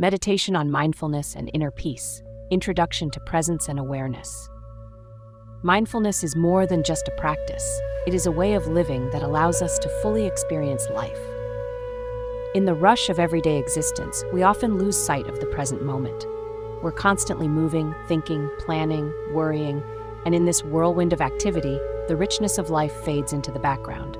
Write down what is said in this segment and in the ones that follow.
Meditation on Mindfulness and Inner Peace, Introduction to Presence and Awareness. Mindfulness is more than just a practice. It is a way of living that allows us to fully experience life. In the rush of everyday existence, we often lose sight of the present moment. We're constantly moving, thinking, planning, worrying, and in this whirlwind of activity, the richness of life fades into the background.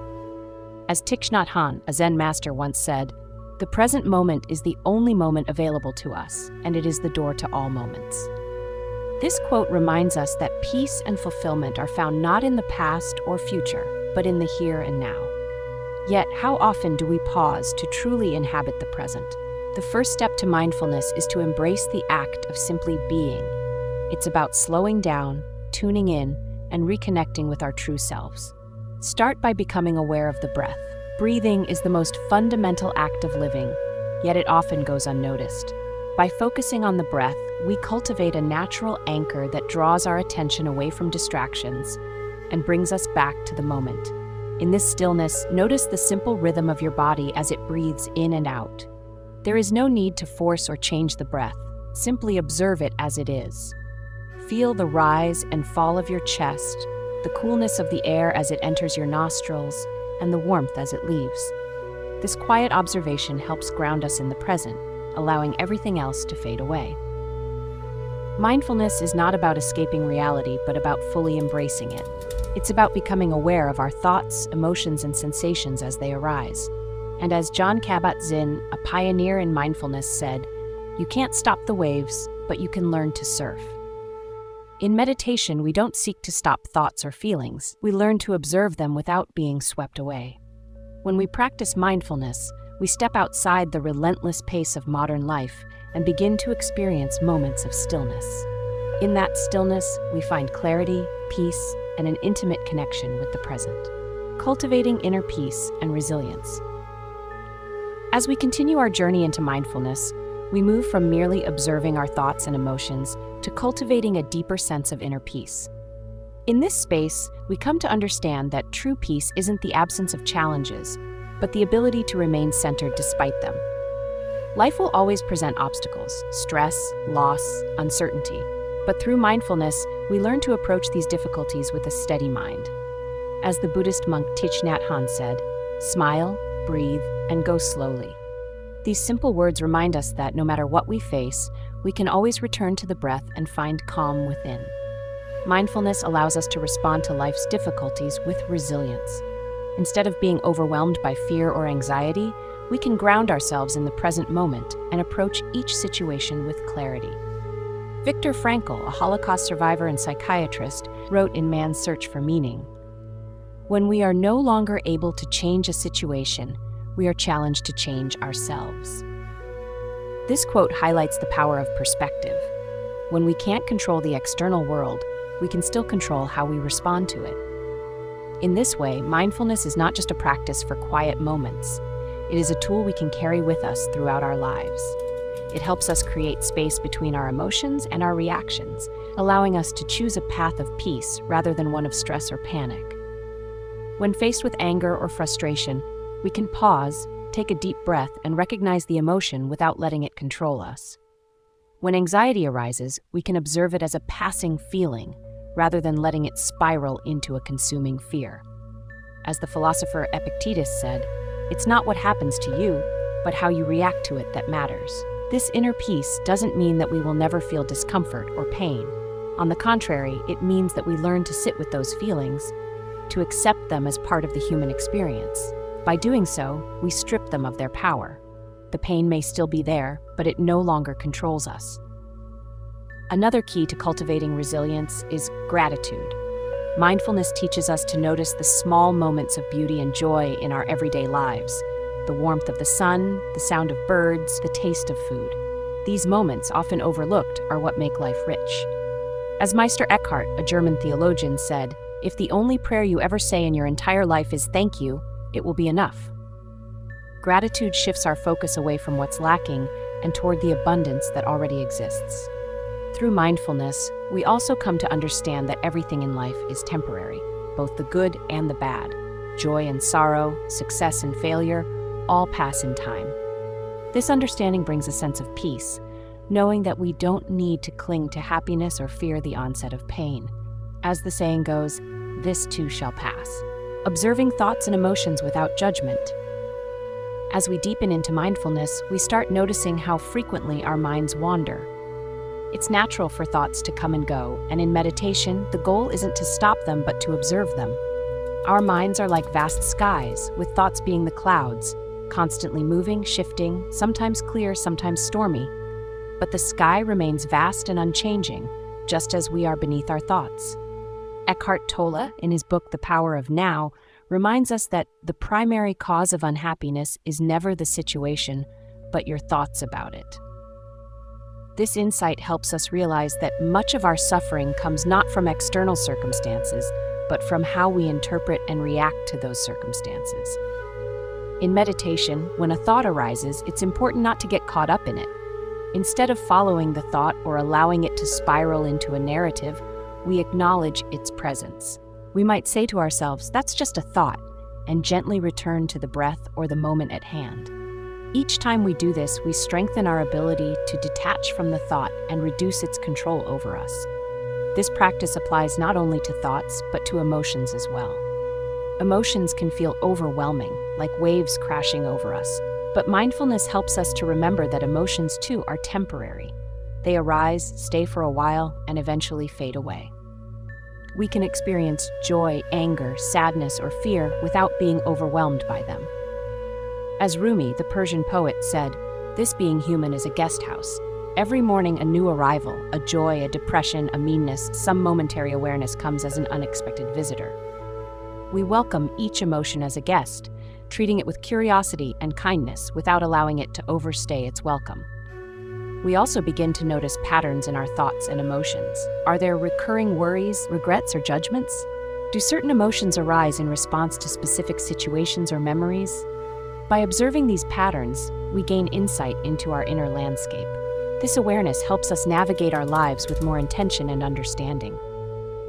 As Thich Nhat Hanh, a Zen master, once said, "The present moment is the only moment available to us, and it is the door to all moments." This quote reminds us that peace and fulfillment are found not in the past or future, but in the here and now. Yet, how often do we pause to truly inhabit the present? The first step to mindfulness is to embrace the act of simply being. It's about slowing down, tuning in, and reconnecting with our true selves. Start by becoming aware of the breath. Breathing is the most fundamental act of living, yet it often goes unnoticed. By focusing on the breath, we cultivate a natural anchor that draws our attention away from distractions and brings us back to the moment. In this stillness, notice the simple rhythm of your body as it breathes in and out. There is no need to force or change the breath. Simply observe it as it is. Feel the rise and fall of your chest, the coolness of the air as it enters your nostrils, and the warmth as it leaves. This quiet observation helps ground us in the present, allowing everything else to fade away. Mindfulness is not about escaping reality, but about fully embracing it. It's about becoming aware of our thoughts, emotions, and sensations as they arise. And as Jon Kabat-Zinn, a pioneer in mindfulness, said, "You can't stop the waves, but you can learn to surf." In meditation, we don't seek to stop thoughts or feelings. We learn to observe them without being swept away. When we practice mindfulness, we step outside the relentless pace of modern life and begin to experience moments of stillness. In that stillness, we find clarity, peace, and an intimate connection with the present. Cultivating inner peace and resilience. As we continue our journey into mindfulness, we move from merely observing our thoughts and emotions to cultivating a deeper sense of inner peace. In this space, we come to understand that true peace isn't the absence of challenges, but the ability to remain centered despite them. Life will always present obstacles, stress, loss, uncertainty. But through mindfulness, we learn to approach these difficulties with a steady mind. As the Buddhist monk Thich Nhat Hanh said, "Smile, breathe, and go slowly." These simple words remind us that no matter what we face, we can always return to the breath and find calm within. Mindfulness allows us to respond to life's difficulties with resilience. Instead of being overwhelmed by fear or anxiety, we can ground ourselves in the present moment and approach each situation with clarity. Viktor Frankl, a Holocaust survivor and psychiatrist, wrote in Man's Search for Meaning, "When we are no longer able to change a situation, we are challenged to change ourselves." This quote highlights the power of perspective. When we can't control the external world, we can still control how we respond to it. In this way, mindfulness is not just a practice for quiet moments. It is a tool we can carry with us throughout our lives. It helps us create space between our emotions and our reactions, allowing us to choose a path of peace rather than one of stress or panic. When faced with anger or frustration, we can pause, take a deep breath, and recognize the emotion without letting it control us. When anxiety arises, we can observe it as a passing feeling, rather than letting it spiral into a consuming fear. As the philosopher Epictetus said, "It's not what happens to you, but how you react to it that matters." This inner peace doesn't mean that we will never feel discomfort or pain. On the contrary, it means that we learn to sit with those feelings, to accept them as part of the human experience. By doing so, we strip them of their power. The pain may still be there, but it no longer controls us. Another key to cultivating resilience is gratitude. Mindfulness teaches us to notice the small moments of beauty and joy in our everyday lives. The warmth of the sun, the sound of birds, the taste of food. These moments, often overlooked, are what make life rich. As Meister Eckhart, a German theologian, said, "If the only prayer you ever say in your entire life is thank you, it will be enough." Gratitude shifts our focus away from what's lacking and toward the abundance that already exists. Through mindfulness, we also come to understand that everything in life is temporary, both the good and the bad. Joy and sorrow, success and failure, all pass in time. This understanding brings a sense of peace, knowing that we don't need to cling to happiness or fear the onset of pain. As the saying goes, this too shall pass. Observing thoughts and emotions without judgment. As we deepen into mindfulness, we start noticing how frequently our minds wander. It's natural for thoughts to come and go, and in meditation, the goal isn't to stop them but to observe them. Our minds are like vast skies, with thoughts being the clouds, constantly moving, shifting, sometimes clear, sometimes stormy. But the sky remains vast and unchanging, just as we are beneath our thoughts. Eckhart Tolle, in his book The Power of Now, reminds us that the primary cause of unhappiness is never the situation, but your thoughts about it. This insight helps us realize that much of our suffering comes not from external circumstances, but from how we interpret and react to those circumstances. In meditation, when a thought arises, it's important not to get caught up in it. Instead of following the thought or allowing it to spiral into a narrative, we acknowledge its presence. We might say to ourselves, "That's just a thought," and gently return to the breath or the moment at hand. Each time we do this, we strengthen our ability to detach from the thought and reduce its control over us. This practice applies not only to thoughts, but to emotions as well. Emotions can feel overwhelming, like waves crashing over us, but mindfulness helps us to remember that emotions too are temporary. They arise, stay for a while, and eventually fade away. We can experience joy, anger, sadness, or fear without being overwhelmed by them. As Rumi, the Persian poet, said, "This being human is a guest house. Every morning a new arrival, a joy, a depression, a meanness, some momentary awareness comes as an unexpected visitor." We welcome each emotion as a guest, treating it with curiosity and kindness without allowing it to overstay its welcome. We also begin to notice patterns in our thoughts and emotions. Are there recurring worries, regrets, or judgments? Do certain emotions arise in response to specific situations or memories? By observing these patterns, we gain insight into our inner landscape. This awareness helps us navigate our lives with more intention and understanding.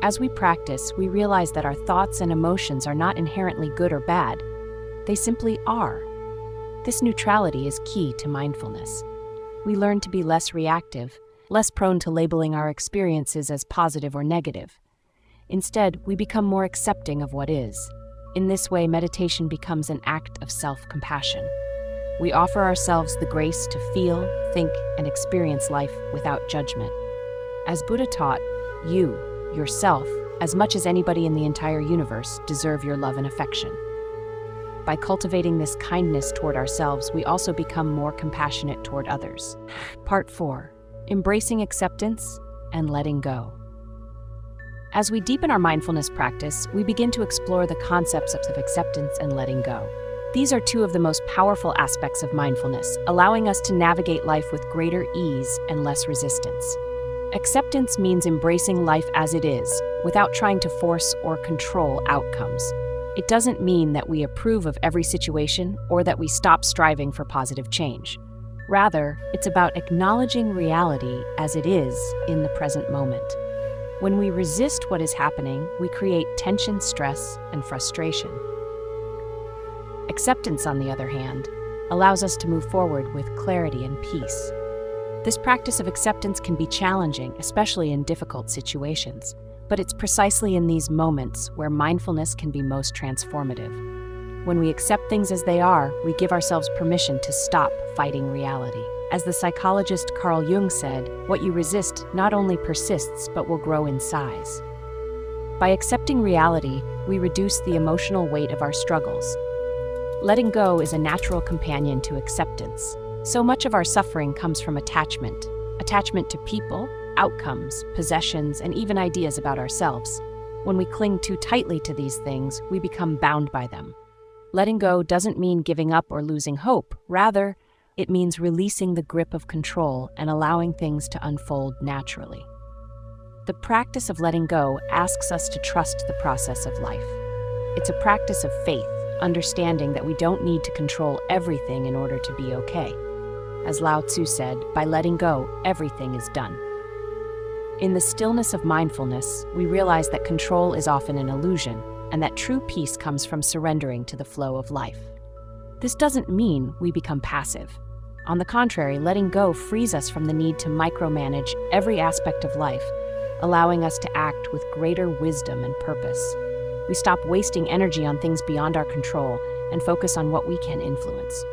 As we practice, we realize that our thoughts and emotions are not inherently good or bad. They simply are. This neutrality is key to mindfulness. We learn to be less reactive, less prone to labeling our experiences as positive or negative. Instead, we become more accepting of what is. In this way, meditation becomes an act of self-compassion. We offer ourselves the grace to feel, think, and experience life without judgment. As Buddha taught, you, yourself, as much as anybody in the entire universe, deserve your love and affection. By cultivating this kindness toward ourselves, we also become more compassionate toward others. Part 4. Embracing acceptance and letting go. As we deepen our mindfulness practice, we begin to explore the concepts of acceptance and letting go. These are two of the most powerful aspects of mindfulness, allowing us to navigate life with greater ease and less resistance. Acceptance means embracing life as it is, without trying to force or control outcomes. It doesn't mean that we approve of every situation or that we stop striving for positive change. Rather, it's about acknowledging reality as it is in the present moment. When we resist what is happening, we create tension, stress, and frustration. Acceptance, on the other hand, allows us to move forward with clarity and peace. This practice of acceptance can be challenging, especially in difficult situations, but it's precisely in these moments where mindfulness can be most transformative. When we accept things as they are, we give ourselves permission to stop fighting reality. As the psychologist Carl Jung said, what you resist not only persists but will grow in size. By accepting reality, we reduce the emotional weight of our struggles. Letting go is a natural companion to acceptance. So much of our suffering comes from attachment to people, outcomes, possessions, and even ideas about ourselves. When we cling too tightly to these things, we become bound by them. Letting go doesn't mean giving up or losing hope. Rather, it means releasing the grip of control and allowing things to unfold naturally. The practice of letting go asks us to trust the process of life. It's a practice of faith, understanding that we don't need to control everything in order to be okay. As Lao Tzu said, by letting go, everything is done. In the stillness of mindfulness, we realize that control is often an illusion, and that true peace comes from surrendering to the flow of life. This doesn't mean we become passive. On the contrary, letting go frees us from the need to micromanage every aspect of life, allowing us to act with greater wisdom and purpose. We stop wasting energy on things beyond our control and focus on what we can influence.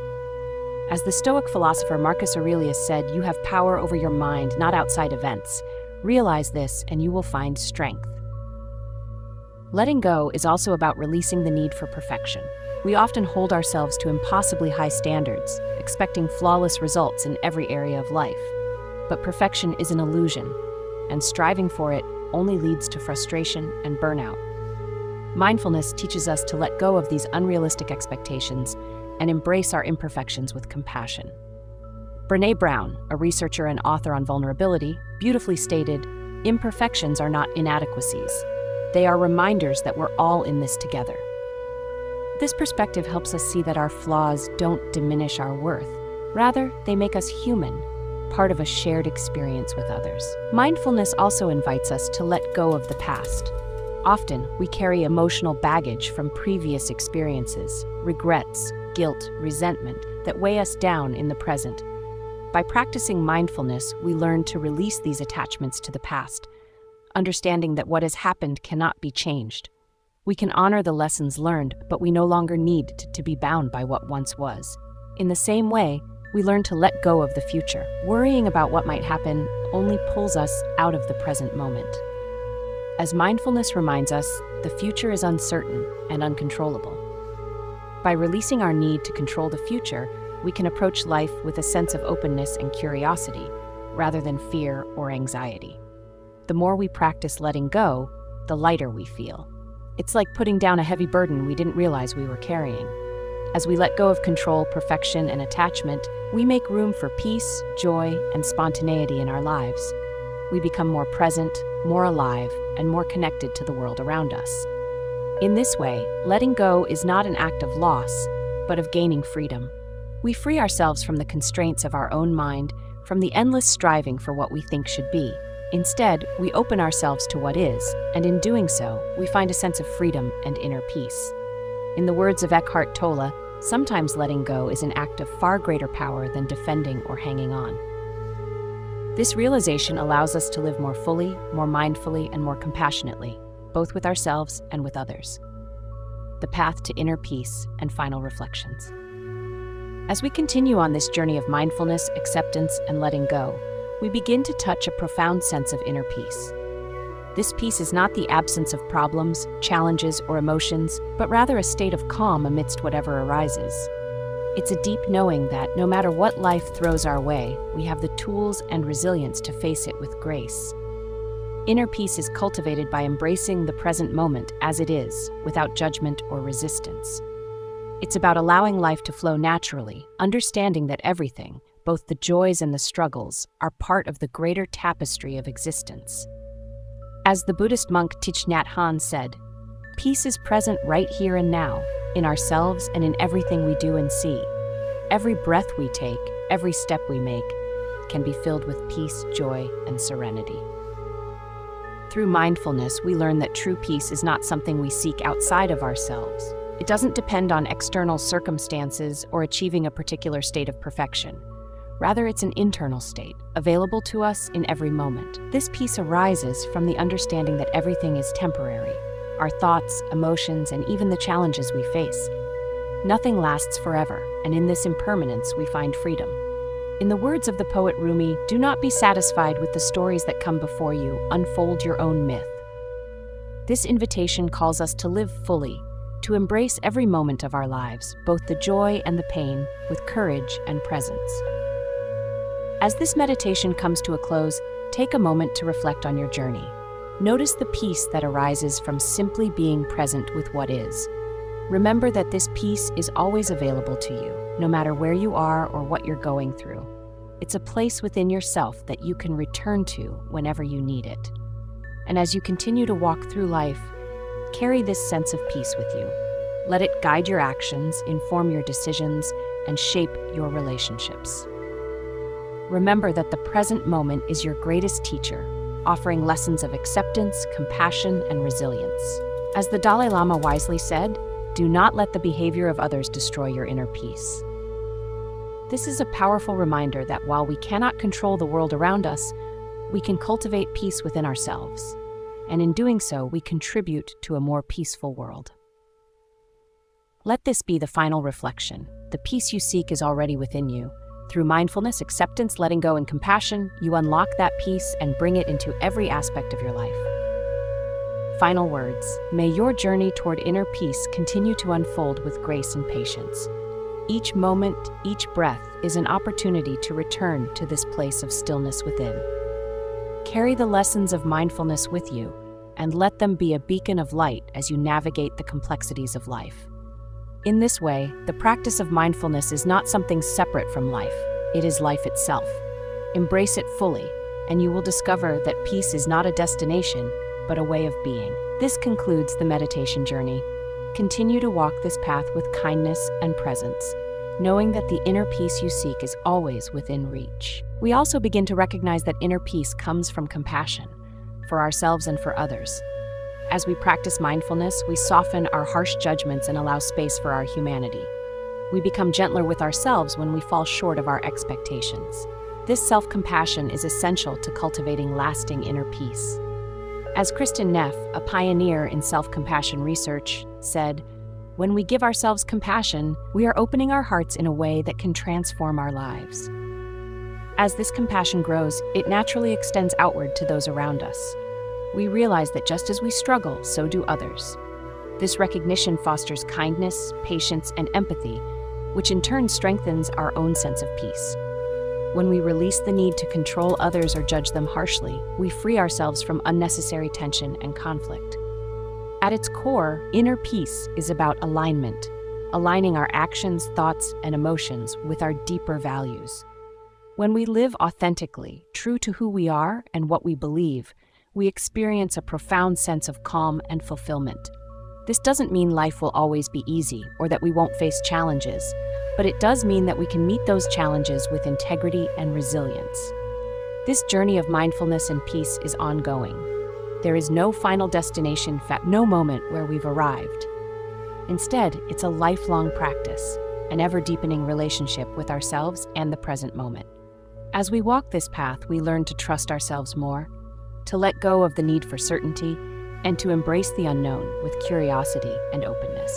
As the Stoic philosopher Marcus Aurelius said, "You have power over your mind, not outside events. Realize this, and you will find strength." Letting go is also about releasing the need for perfection. We often hold ourselves to impossibly high standards, expecting flawless results in every area of life. But perfection is an illusion, and striving for it only leads to frustration and burnout. Mindfulness teaches us to let go of these unrealistic expectations and embrace our imperfections with compassion. Brené Brown, a researcher and author on vulnerability, beautifully stated, "Imperfections are not inadequacies. They are reminders that we're all in this together." This perspective helps us see that our flaws don't diminish our worth. Rather, they make us human, part of a shared experience with others. Mindfulness also invites us to let go of the past. Often, we carry emotional baggage from previous experiences, regrets, guilt, resentment that weigh us down in the present. By practicing mindfulness, we learn to release these attachments to the past, understanding that what has happened cannot be changed. We can honor the lessons learned, but we no longer need to be bound by what once was. In the same way, we learn to let go of the future. Worrying about what might happen only pulls us out of the present moment. As mindfulness reminds us, the future is uncertain and uncontrollable. By releasing our need to control the future, we can approach life with a sense of openness and curiosity, rather than fear or anxiety. The more we practice letting go, the lighter we feel. It's like putting down a heavy burden we didn't realize we were carrying. As we let go of control, perfection, and attachment, we make room for peace, joy, and spontaneity in our lives. We become more present, more alive, and more connected to the world around us. In this way, letting go is not an act of loss, but of gaining freedom. We free ourselves from the constraints of our own mind, from the endless striving for what we think should be. Instead, we open ourselves to what is, and in doing so, we find a sense of freedom and inner peace. In the words of Eckhart Tolle, sometimes letting go is an act of far greater power than defending or hanging on. This realization allows us to live more fully, more mindfully, and more compassionately, both with ourselves and with others. The path to inner peace and final reflections. As we continue on this journey of mindfulness, acceptance, and letting go, we begin to touch a profound sense of inner peace. This peace is not the absence of problems, challenges, or emotions, but rather a state of calm amidst whatever arises. It's a deep knowing that, no matter what life throws our way, we have the tools and resilience to face it with grace. Inner peace is cultivated by embracing the present moment as it is, without judgment or resistance. It's about allowing life to flow naturally, understanding that everything, both the joys and the struggles, are part of the greater tapestry of existence. As the Buddhist monk Thich Nhat Hanh said, "Peace is present right here and now, in ourselves and in everything we do and see. Every breath we take, every step we make, can be filled with peace, joy, and serenity." Through mindfulness, we learn that true peace is not something we seek outside of ourselves. It doesn't depend on external circumstances or achieving a particular state of perfection. Rather, it's an internal state, available to us in every moment. This peace arises from the understanding that everything is temporary, our thoughts, emotions, and even the challenges we face. Nothing lasts forever, and in this impermanence we find freedom. In the words of the poet Rumi, "Do not be satisfied with the stories that come before you, unfold your own myth." This invitation calls us to live fully, to embrace every moment of our lives, both the joy and the pain, with courage and presence. As this meditation comes to a close, take a moment to reflect on your journey. Notice the peace that arises from simply being present with what is. Remember that this peace is always available to you, no matter where you are or what you're going through. It's a place within yourself that you can return to whenever you need it. And as you continue to walk through life, carry this sense of peace with you. Let it guide your actions, inform your decisions, and shape your relationships. Remember that the present moment is your greatest teacher, offering lessons of acceptance, compassion, and resilience. As the Dalai Lama wisely said, "Do not let the behavior of others destroy your inner peace." This is a powerful reminder that while we cannot control the world around us, we can cultivate peace within ourselves. And in doing so, we contribute to a more peaceful world. Let this be the final reflection. The peace you seek is already within you. Through mindfulness, acceptance, letting go, and compassion, you unlock that peace and bring it into every aspect of your life. Final words. May your journey toward inner peace continue to unfold with grace and patience. Each moment, each breath is an opportunity to return to this place of stillness within. Carry the lessons of mindfulness with you, and let them be a beacon of light as you navigate the complexities of life. In this way, the practice of mindfulness is not something separate from life, it is life itself. Embrace it fully, and you will discover that peace is not a destination, but a way of being. This concludes the meditation journey. Continue to walk this path with kindness and presence, knowing that the inner peace you seek is always within reach. We also begin to recognize that inner peace comes from compassion, for ourselves and for others. As we practice mindfulness, we soften our harsh judgments and allow space for our humanity. We become gentler with ourselves when we fall short of our expectations. This self-compassion is essential to cultivating lasting inner peace. As Kristen Neff, a pioneer in self-compassion research, said, "When we give ourselves compassion, we are opening our hearts in a way that can transform our lives." As this compassion grows, it naturally extends outward to those around us. We realize that just as we struggle, so do others. This recognition fosters kindness, patience, and empathy, which in turn strengthens our own sense of peace. When we release the need to control others or judge them harshly, we free ourselves from unnecessary tension and conflict. At its core, inner peace is about alignment, aligning our actions, thoughts, and emotions with our deeper values. When we live authentically, true to who we are and what we believe, we experience a profound sense of calm and fulfillment. This doesn't mean life will always be easy or that we won't face challenges, but it does mean that we can meet those challenges with integrity and resilience. This journey of mindfulness and peace is ongoing. There is no final destination, no moment where we've arrived. Instead, it's a lifelong practice, an ever-deepening relationship with ourselves and the present moment. As we walk this path, we learn to trust ourselves more, to let go of the need for certainty, and to embrace the unknown with curiosity and openness.